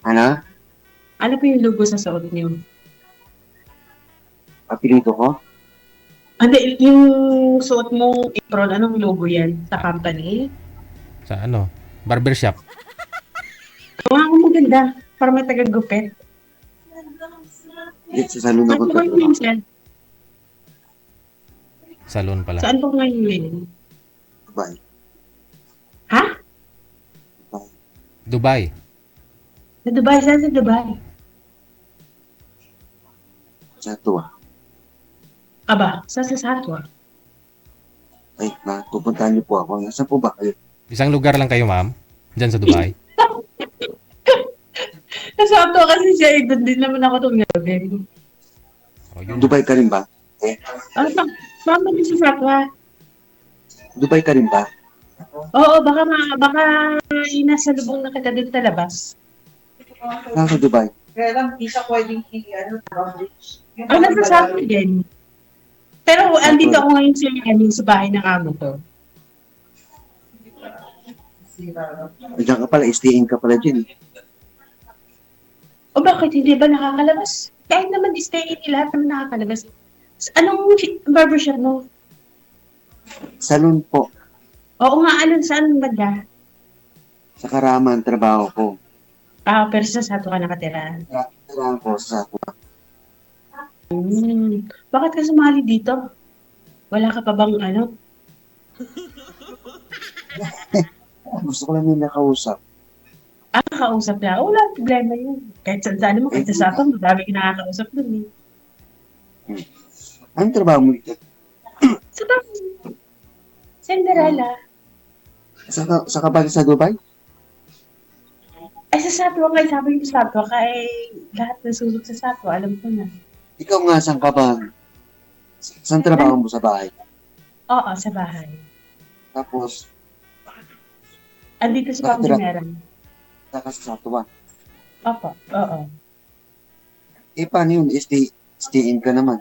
Ano? Ano po yung logo sa suot niyo? Apelido ko? Hindi, yung suot mong apron, anong logo yan? Sa company? Sa ano? Barbershop. Ang maganda. Para may taga-gupit. Dito sa salon Saan ako po kayo nagtatrabaho. minsan? Salon pala. Saan po ngayon ngayon? Dubai. Ha? Dubai. Dubai. Sa Dubai? Saan sa Dubai? Sa tuwa. Aba, saan sa Satwa? Ay, pupuntahan niyo po ako. Nasaan po ba kayo? Isang lugar lang kayo, ma'am? Diyan sa Dubai? Sa Satwa kasi siya, doon din naman ako tumingin. O, yun. Dubai ka rin ba? Eh, Ah, mama din sa Satwa. Dubai ka rin ba? Oo, baka nasa lubong na kita dito sa labas. Nasa Dubai. Kaya lang, di siya pwedeng coverage. Ah, nasa Satwa din. Pero andito ako ngayon sa bahay ng amo ko. Diyan ka pala, staying ka pala dyan. O bakit hindi ba nakakalabas? Kahit naman stay in, lahat naman nakakalabas. Anong barbershop mo? Salon po. Oo nga, saan banda? Sa Karaman, trabaho ko. Ah, pero sa Satwa ka nakatira. Trabaho ko sa Satwa. Bakit ka sumali dito? Wala ka pa bang Gusto ko lang yung nakausap. kausap na? Wala, problema yun. Kahit saan mo, kahit sa Satwa, marami ka nakakausap dun eh. Anong trabaho mo dito? Sa bahay. Cinderella. Sa ka ba sa Dubai? Ay, sa Satwa nga, sabi ko sa Satwa, kaya lahat ng susok sa Satwa, alam ko na. Ikaw nga, saan ka ba? Saan trabaho mo sa bahay? Oo, sa bahay. Tapos, Andito sa nakatira Pangasinan. ka sa Satwa. Opo, oo. Eh, paano yun? Stay in ka naman.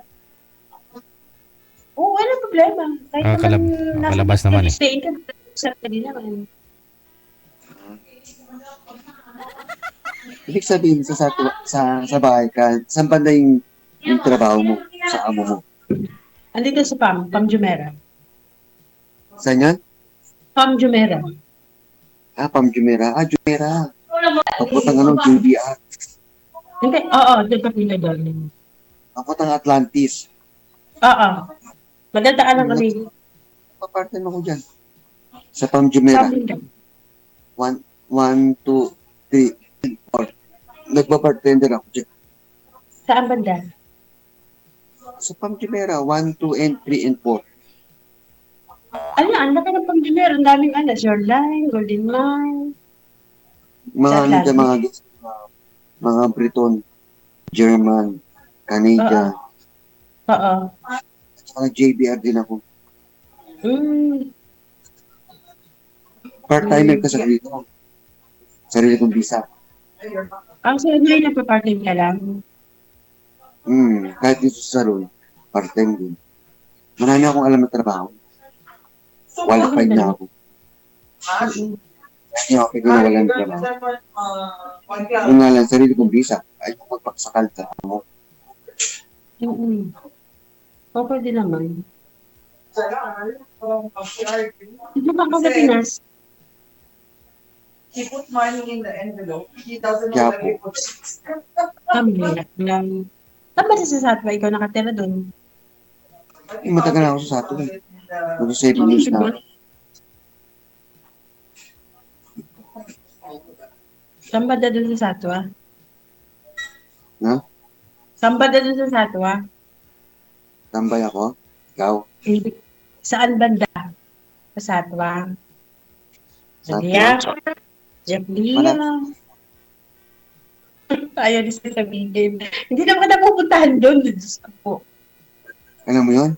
Oo, walang problema. Kahit Kalabas naman eh. stay ka, sa kanila naman. Ibig sabihin, sa Satwa, sa bahay ka, saan banda yung trabaho mo? Sa amo mo? Andito sa Pam Jumeirah. Saan yan? Pam Jumeirah. Pam Jumeirah. Jumeirah. Papuntang JBR. Hindi, oo, doon ka pinadol. Papuntang Atlantis. Oo. Magandaan lang kami. Papartan ako dyan. Sa Pam Jumeirah. Sabi lang. 1, 2, 3, 4. Nagpa-bartender ako dyan. Saan banda? Sa Pam Jumeirah, 1, 2, and 3, and 4. Ang laki ng Pam Jumeirah. Ang daming Shoreline, Golden Mile. Mga Sa Atlantis. mga Briton, German, Canada. Oo. At saka JBR din ako. Part-timer ka sa dito. Sarili kong visa. Ang sa'yo ngayon, nagpa-part-time ka lang. Kahit dito sa salon, part-time din. Marami akong alam na trabaho. Qualified na ako. Hindi ako pinagawa ng trabaho. Yung nga lang, sarili kong visa. Ay, kung magpaksakal ka mo. O, pwede naman. Hindi ba ako sa Pinas? He put money in the envelope. He doesn't know Kaya where he po. put it. Kami lang. Saan ba sa Satwa? Ikaw nakatira doon? Matagal na ako sa Sato. Mag-7 years na ako. Saan ba doon sa Satwa? Ha? Saan ba doon sa Satwa? Tambay ako? Ikaw? Saan banda? Sa Satwa? Sa Satwa? Diyak? Jacqueline? Ayaw na siya sabihin. Hindi naman ka napupuntahan doon. Diyos ko po. Alam mo yun?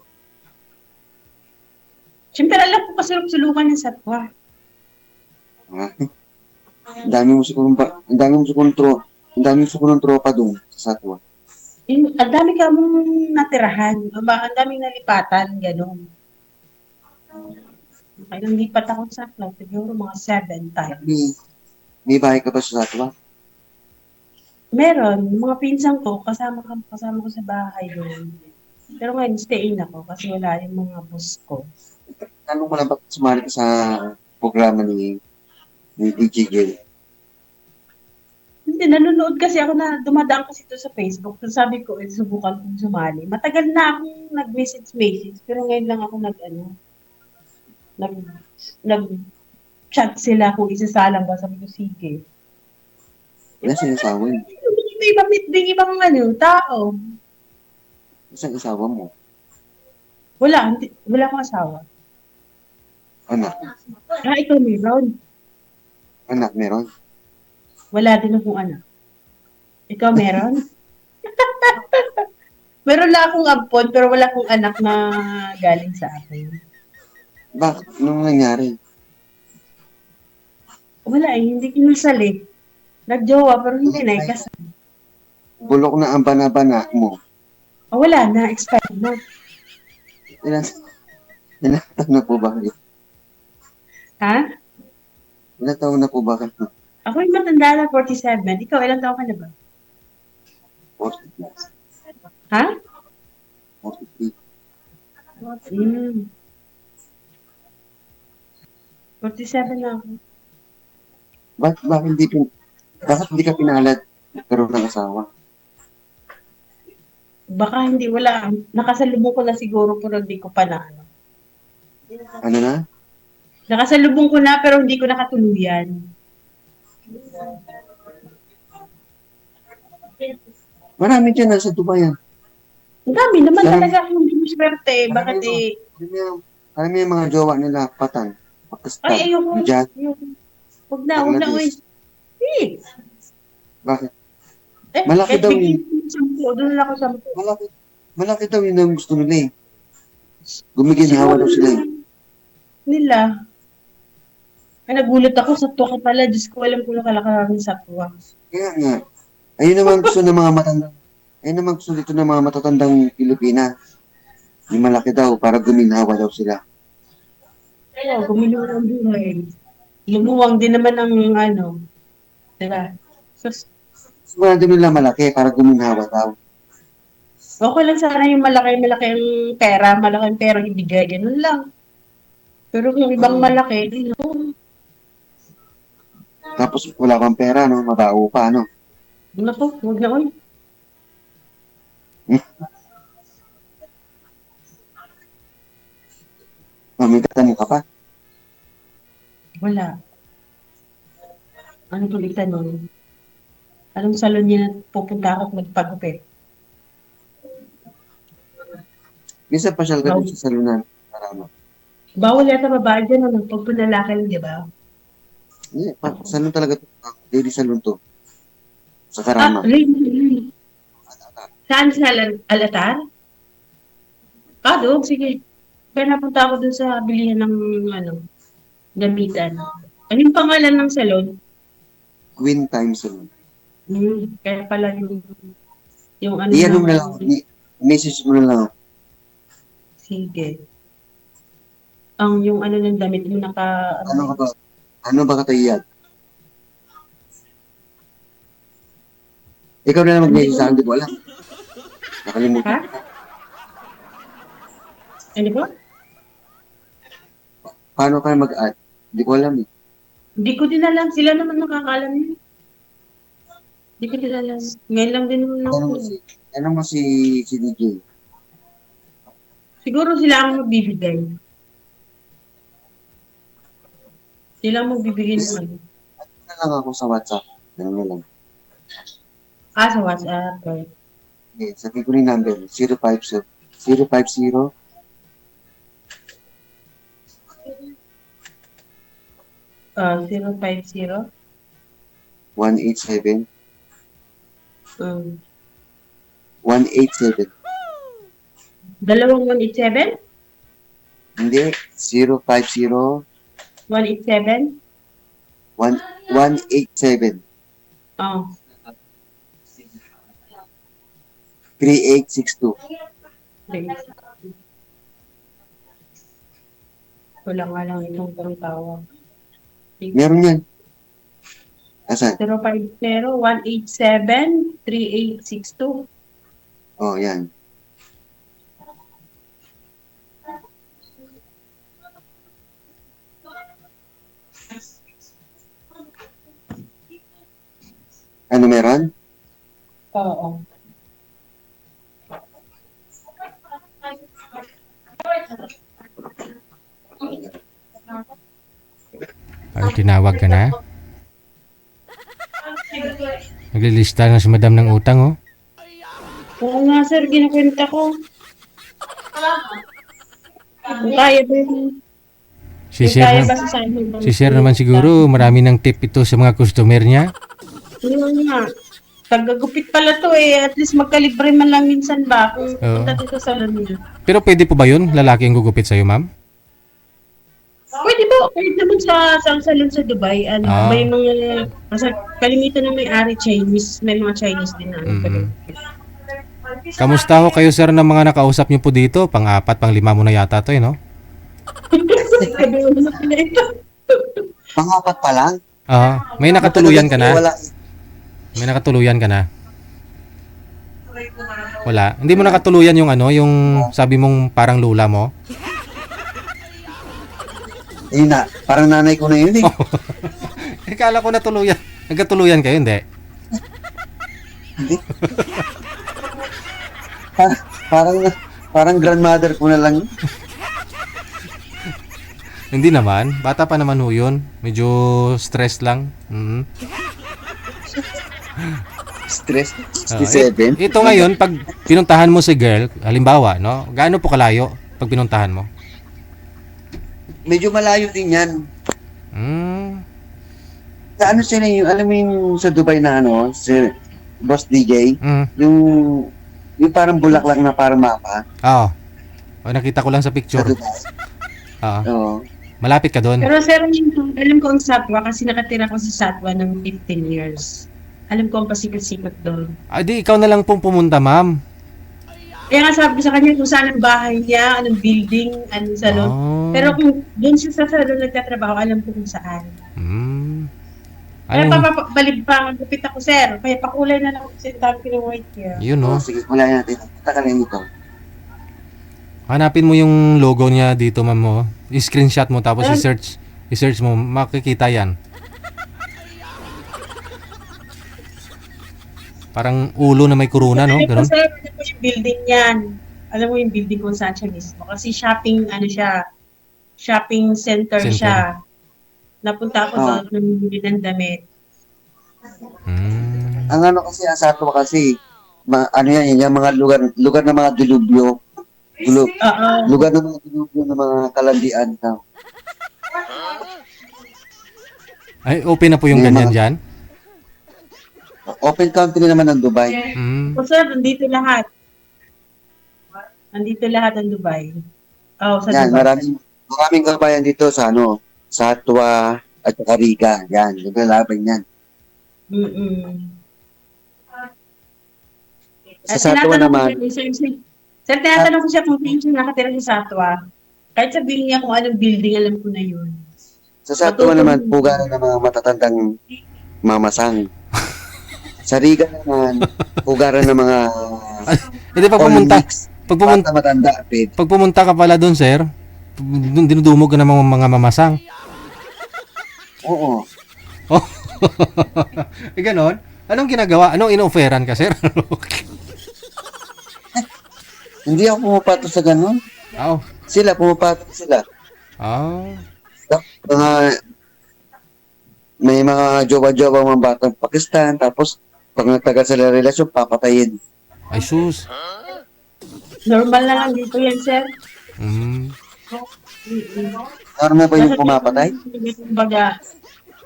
Siyempre, alam ko kasulok-sulukan ng Satwa. Ang dami mo sigurong tropa doon sa Satwa. Ang dami ka mong natirahan. Ang daming nalipatan. Ganon. Kaya nang lipat ako sa Satwa. Siguro mga 7 times. May bahay ka ba sa Satwa? Meron, yung mga pinsan ko, kasama ko sa bahay doon. Pero ngayon, stay in ako kasi wala yung mga boss ko. Tanong ko lang bakit sumali ka sa programa ni DJ Gil. Hindi, nanonood kasi ako na dumadaan kasi ito sa Facebook. So sabi ko, subukan kong sumali. Matagal na akong nag-message, pero ngayon lang ako nag, nag-chat sila kung isasalang ba. Sabi ko, sige. Wala sinasawa yun. May mamit din ibang tao. Isang asawa mo. Wala akong asawa. Anak. Ikaw meron. Anak meron. Wala din akong anak. Ikaw meron? Meron lang akong ampon, pero wala akong anak na galing sa akin. Bakit? Anong nangyari? Wala hindi kinusal eh. Nagjowa, pero hindi na ikasal. Bulok na ang bana-bana mo. Wala na, expired na. Ilan taon na po ba kayo? Ha? Ilan taon na po ba kayo? Ako yung matanda na 47. Ikaw, ilang taon ka na ba? 40 plus. Ha? 43. 47 na ako. Bakit hindi ka pinalad nagkaroon ng asawa? Baka hindi, wala. Nakasalubong ko na siguro, pero hindi ko pa na. Ano na? Nakasalubong ko na, pero hindi ko nakatuluyan. Marami dyan nasa Dubai yan. Ang dami naman Marami. talaga hindi mo swerte. Bakit eh? Alam mo yung mga jowa nila, Patan, Pakistan, Ay, ayoko. Riyadh, Huwag na, uy. Bangladesh. Bakit? Malaki Kahit daw bigyan ko ng 10, doon lang ako 10. Malaki daw yun ang gusto nila eh. Gumiginhawa daw sila eh. Nila. Ay, nagulat ako sa tuwa pala. Diyos ko, alam ko na kalakaran sa tuwa. Kaya nga, ayun naman gusto ng mga matandang, ayun naman gusto dito ng mga matatandang Pilipina. Yung malaki daw, para guminhawa daw sila. Oo, gumiluwang ang buhay. Lumuwang din naman ang diba? So, Sigurado nila malaki, para guminhawa daw. okay lang sana yung malaki ang pera, malaki ang pera ibigay, ganun lang. Pero kung ibang malaki, Tapos wala kang pera, no? Mabao pa, no? naku, huwag na, uy. May katanong ka pa? Wala. Anong tuloy tanong? Anong salon niya pupunta ako at magpagupit? Minsan pasyal ka dun sa salunan. Marama. Bawal yata babae dyan, pag panlalaki lang, di ba? Hindi, salon talaga to. Daily salon to. Sa Karama. Really? Saan sa Alatar? Doon, sige. Kaya napunta ako dun sa bilihan ng, gamitan. Ano yung pangalan ng salon? Queen Time Salon. Kaya pala yung Iyan mo na lang. Message mo na lang. Sige. Yung ng damit mo Ano ka ba? Ano ba katayad? Ikaw na lang mag-message sa akin, di ko alam. Nakalimutan. Ha? Ano ba? Paano kayo mag-add? Di ko alam eh. Hindi ko din alam. Sila naman nakakaalam yun. Hindi ko din alam. Ngayon lang din naman ako. Ano mo si DJ? Siguro sila ang magbibigay. Sila ang magbibigay ng ano. Na lang ako sa WhatsApp. Ano na lang. Sa WhatsApp. Okay. Okay, sabi ko rin number. 050 050 050. 187 Um, 187. Dalawang 187? Hindi. 050 187? 187 Oh. 3862. Please. Wala nga lang itong tawag. Meron yan. Asan? 050-187-3862. Oh, yan. Ano meron? Oo. Ay, tinawag ka na? Naglilista na si madam ng utang, oh. Oo nga, sir. Ginakwenta ko. Kung kaya ba yung... Si Kung Sir, kaya na, ba sa amin? si Sir naman siguro, marami ng tip ito sa mga customer niya. Yun nga. Tagagupit pala to eh. At least magkalibre man lang minsan ba kung Oo. punta dito sa salon niya. Pero pwede po ba yun? Lalaki ang gugupit sa'yo, ma'am? Pwede ba? Pwede naman sa salon sa Dubai. Ano, Ah. may mga... Kasi kalimitan na may-ari Chinese. May mga Chinese din na. Mhm. Kamusta ho kayo, sir, ng mga nakausap niyo po dito? Pang-4, pang-5 mo na yata to, eh, no? Sabi mo na sila ito. Pangapat pa lang? May nakatuluyan ka na? Wala. May nakatuluyan ka na? Wala. Hindi mo nakatuluyan yung ano, yung sabi mong parang lula mo? Yun na, parang nanay ko na yun eh. Kala ko natuluyan. Nagkatuluyan kayo, hindi? Hindi. Parang grandmother ko na lang. Hindi naman. Bata pa naman ho yun. Medyo stress lang. Mhm. Stress. Ah, 67. Ito ngayon, pag pinuntahan mo si girl, halimbawa, no? Gaano po kalayo pag pinuntahan mo? Medyo malayo din yan. Hmm. Sa ano sila yung, alam mo yung sa Dubai na ano, si Boss DJ, Mm. yung parang bulaklak na parang mapa Oo. Oh, nakita ko lang sa sa picture. Dubai. Oo. Oo. Malapit ka doon. Pero sir, alam ko ang Satwa kasi nakatira ko sa Satwa ng 15 years. Alam ko ang pasikat-sikat doon. Ah, di ikaw na lang pong pumunta, ma'am. Kaya nga sabi ko sa kanya kung saan ang bahay niya, anong building, anong salon. Oh. Pero kung doon siya sa salon nagtatrabaho, alam ko kung saan. Hmm. Kaya Anong, papapalib pa, magupit ako sir. Kaya pakulay na lang ako kasi dami ko ng white hair. yun, Oh, no? sige, wala natin. Punta ka lang dito. Hanapin mo yung logo niya dito, ma'am mo. I-screenshot mo tapos i-search mo, makikita yan. Parang ulo na may kuruna, no? Alam ko Ganun. sir, alam ko yung building yan. Alam mo yung building kung saan siya mismo. Kasi shopping, ano siya, shopping center Center. siya. Napunta ako Oh. doon, namimili ng damit. Hmm. Ang ano kasi, asato kasi, ano yan, yung mga lugar ng mga dilubyo. Oo. Lugar ng mga dilubyo ng mga kalandian. Ay, open na po yung May ganyan mga- dyan? Open country naman ng Dubai. Hmm. O sir, nandito lahat. Nandito lahat ng Dubai. Oh, sa Yan, Dubai. maraming kabayan dito sa ano, Satwa at saka Riga. Yan, naglalaban yan. Mm-mm. Sa At Satwa tinatanong naman, ko siya, sir, tinatanong ko siya kung saan siya nakatira sa Satwa. Kahit sabihin niya kung anong building, alam ko na yun. sa Satwa naman, pugaran ng mga matatandang mamasang. Sa Riga naman, pugaran ng mga Hindi, pag pumunta, mix, pag pumunta, bata matanda, ped. pag pumunta ka pala doon, sir, dinudumog ka ng mga mamasang. Oo. Oh. Eh, ganon? Anong ginagawa? Anong ino-offeran ka, sir? Hindi ako pumapato sa ganun. Oh. Sila, pumapato sila. Oh. Mga, may mga jowa-jowa mga batang Pakistan, tapos pag nagtagal sila relasyon, papatayin. Ay, sus. Normal na lang dito yan, sir. Mm. Normal ba yung pumapatay? Kumbaga,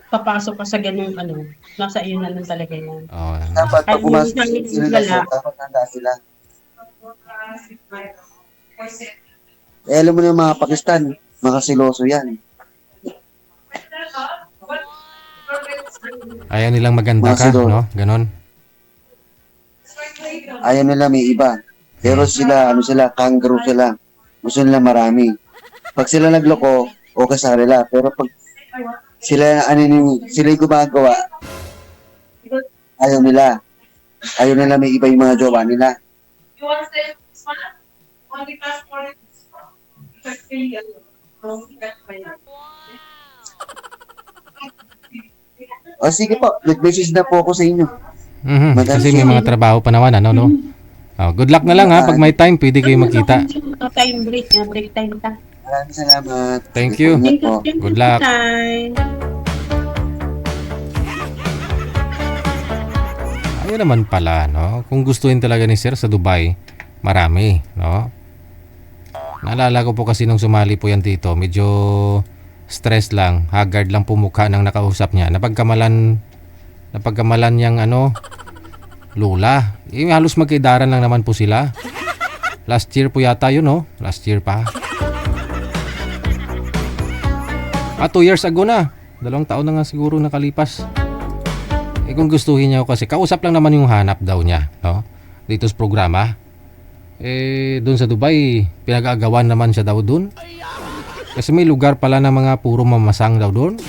papasok ka sa ganung ano, nasa iyo na lang talaga yan. Oh. Dapat pag Ay, pumasok hindi sa wala. relasyon, dapat handa sila. Eh, alam mo na yung mga Pakistan, mga siloso yan. Ayaw nilang maganda Mga ka, siguro. no? Ganon. Ayaw nila may iba. Pero sila, ano sila, kangaroo sila. Gusto nila marami. Pag sila nagloko, okay sa nila. Pero pag sila, sila yung gumagawa, Ayaw nila. Ayaw nila may iba yung mga jowa nila. You want to say this one? Only passport. Kasi, O sige po, nag-message na po ako sa inyo. Mhm. Madam Kasi may Sue. mga trabaho pa naman, ano, no? Oh, good luck na lang ha. Pag may time, pwede kayo magkita. Time break, break time ta. Maraming salamat. Thank Sige you. po, ingat po. Good luck. Time. Ayun naman pala, no? Kung gustuin talaga ni Sir sa Dubai, marami, no? Naalala ko po kasi nung sumali po yan dito, medyo stress lang, haggard lang po mukha ng nakausap niya. Napagkamalan niyang ano, lula. Halos magkaidaran lang naman po sila. Last year po yata yun, no? Last year pa. 2 years ago na. 2 taon na nga siguro nakalipas. Kung gustuhin niya ako kasi, kausap lang naman yung hanap daw niya, no? Dito sa programa. Doon sa Dubai, pinag-aagawan naman siya daw doon. Kasi may lugar pala na mga puro mamasang daw doon.